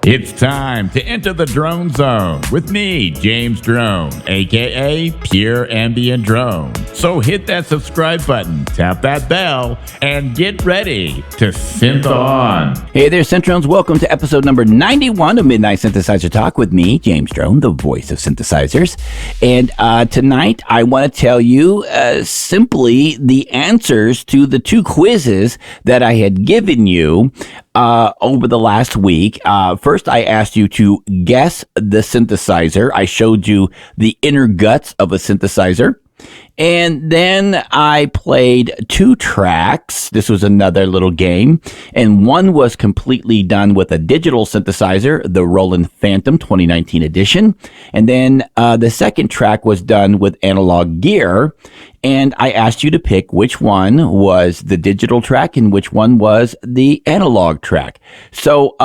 It's time to enter the drone zone with me, James Drone, aka Pure Ambient Drone. So hit that subscribe button, tap that bell, and get ready to synth on. Hey there, Synth-Drones. Welcome to episode number 91 of Midnight Synthesizer Talk with me, James Drone, the voice of synthesizers. And tonight, I want to tell you simply the answers to the two quizzes that I had given you over the last week. First, I asked you to guess the synthesizer. I showed you the inner guts of a synthesizer. And then I played two tracks. This was another little game. And one was completely done with a digital synthesizer, the Roland Phantom 2019 edition. And then the second track was done with analog gear. And I asked you to pick which one was the digital track and which one was the analog track. So,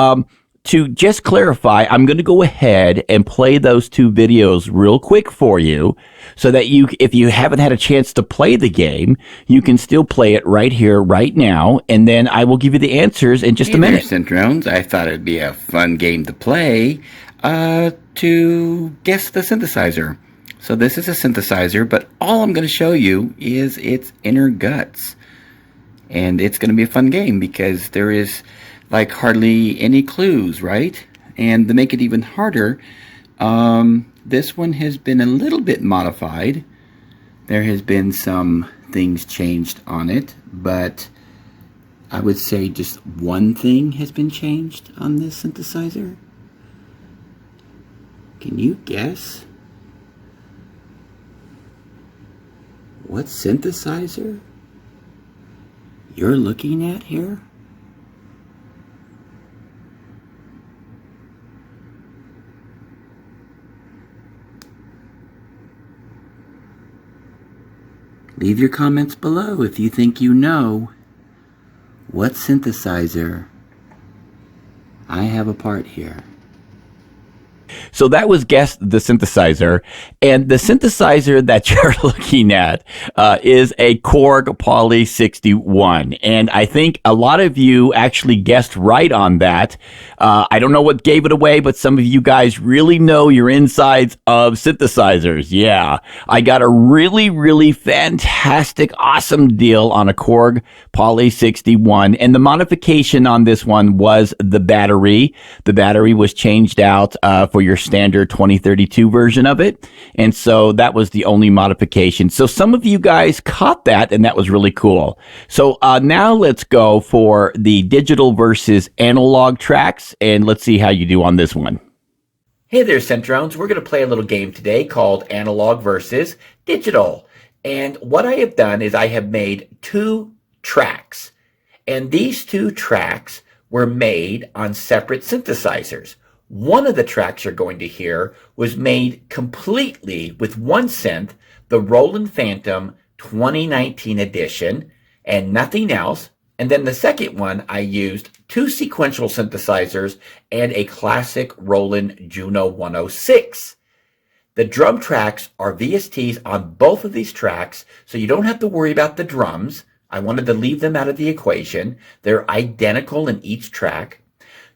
to just clarify, I'm going to go ahead and play those two videos real quick for you so that you, if you haven't had a chance to play the game, you can still play it right here, right now, and then I will give you the answers in just a minute. Synth-Drones, I thought it'd be a fun game to play to guess the synthesizer. So this is a synthesizer, but all I'm going to show you is its inner guts. And it's going to be a fun game because there is like hardly any clues, right? And to make it even harder, this one has been a little bit modified. There has been some things changed on it, but I would say just one thing has been changed on this synthesizer. Can you guess what synthesizer you're looking at here? Leave your comments below if you think you know what synthesizer I have a part here. So that was Guess the Synthesizer. And the synthesizer that you're looking at is a Korg Poly61. And I think a lot of you actually guessed right on that. I don't know what gave it away, but some of you guys really know your insides of synthesizers. Yeah, I got a really, really fantastic, awesome deal on a Korg Poly61. And the modification on this one was the battery. The battery was changed out for your standard 2032 version of it. And so that was the only modification. So some of you guys caught that, and that was really cool. So now let's go for the digital versus analog tracks, and let's see how you do on this one. Hey there, Synth-Drones. We're going to play a little game today called Analog versus Digital. And what I have done is I have made two tracks. And these two tracks were made on separate synthesizers. One of the tracks you're going to hear was made completely with one synth, the Roland Phantom 2019 edition, and nothing else. And then the second one, I used two sequential synthesizers and a classic Roland Juno 106. The drum tracks are VSTs on both of these tracks, so you don't have to worry about the drums. I wanted to leave them out of the equation. They're identical in each track.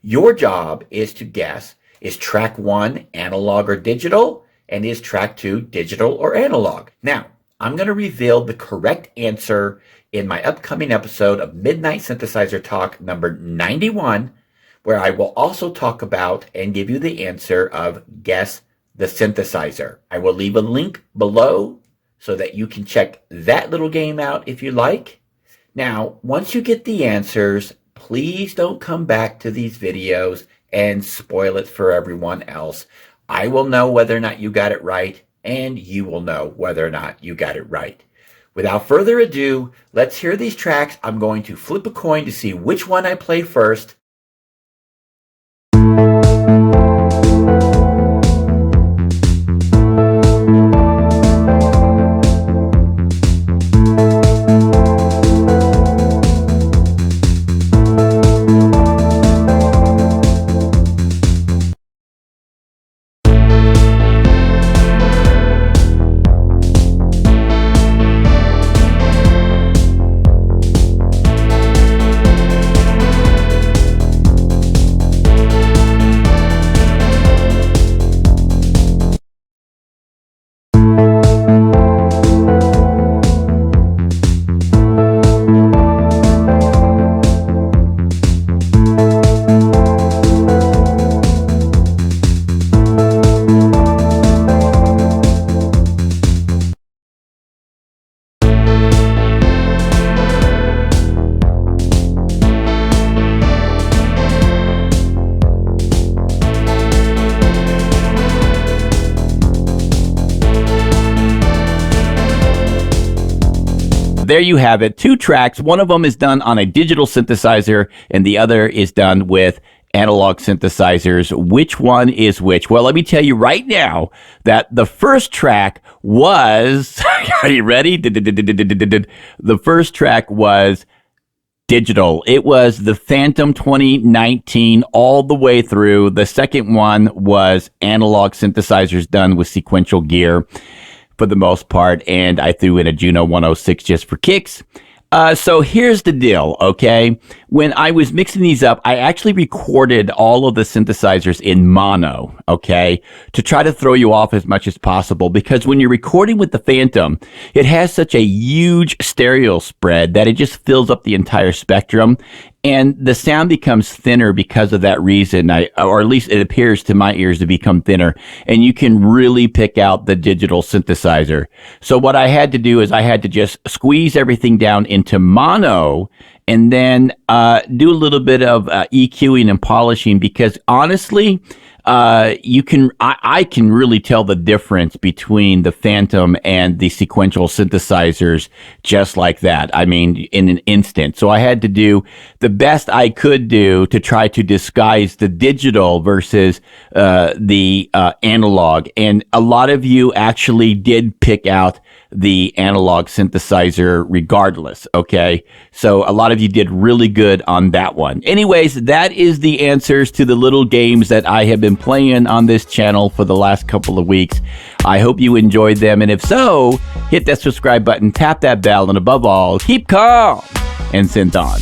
Your job is to guess, is track one analog or digital? And is track two digital or analog? Now, I'm going to reveal the correct answer in my upcoming episode of Midnight Synthesizer Talk number 91, where I will also talk about and give you the answer of Guess the Synthesizer. I will leave a link below so that you can check that little game out if you like. Now, once you get the answers, please don't come back to these videos and spoil it for everyone else. I will know whether or not you got it right, and you will know whether or not you got it right. Without further ado, let's hear these tracks. I'm going to flip a coin to see which one I play first. there you have it. 2 tracks. One of them is done on a digital synthesizer, and the other is done with analog synthesizers. Which one is which? Well, let me tell you right now that the first track was, are you ready? The first track was digital. It was the Phantom 2019 all the way through. The second one was analog synthesizers done with sequential gear for the most part, and I threw in a Juno 106 just for kicks. So here's the deal, okay? When I was mixing these up, I actually recorded all of the synthesizers in mono, okay? To try to throw you off as much as possible, because when you're recording with the Phantom, it has such a huge stereo spread that it just fills up the entire spectrum, and the sound becomes thinner because of that reason, or at least it appears to my ears to become thinner, and you can really pick out the digital synthesizer. So what I had to do is I had to just squeeze everything down into mono, and then do a little bit of EQing and polishing, because honestly, I can really tell the difference between the Phantom and the sequential synthesizers just like that. I mean, in an instant. So I had to do the best I could do to try to disguise the digital versus the analog. And a lot of you actually did pick out the analog synthesizer regardless, okay? So a lot of you did really good on that one. Anyways, that is the answers to the little games that I have been playing on this channel for the last couple of weeks. I hope you enjoyed them, and if so, hit that subscribe button, tap that bell, and above all, keep calm and synth on.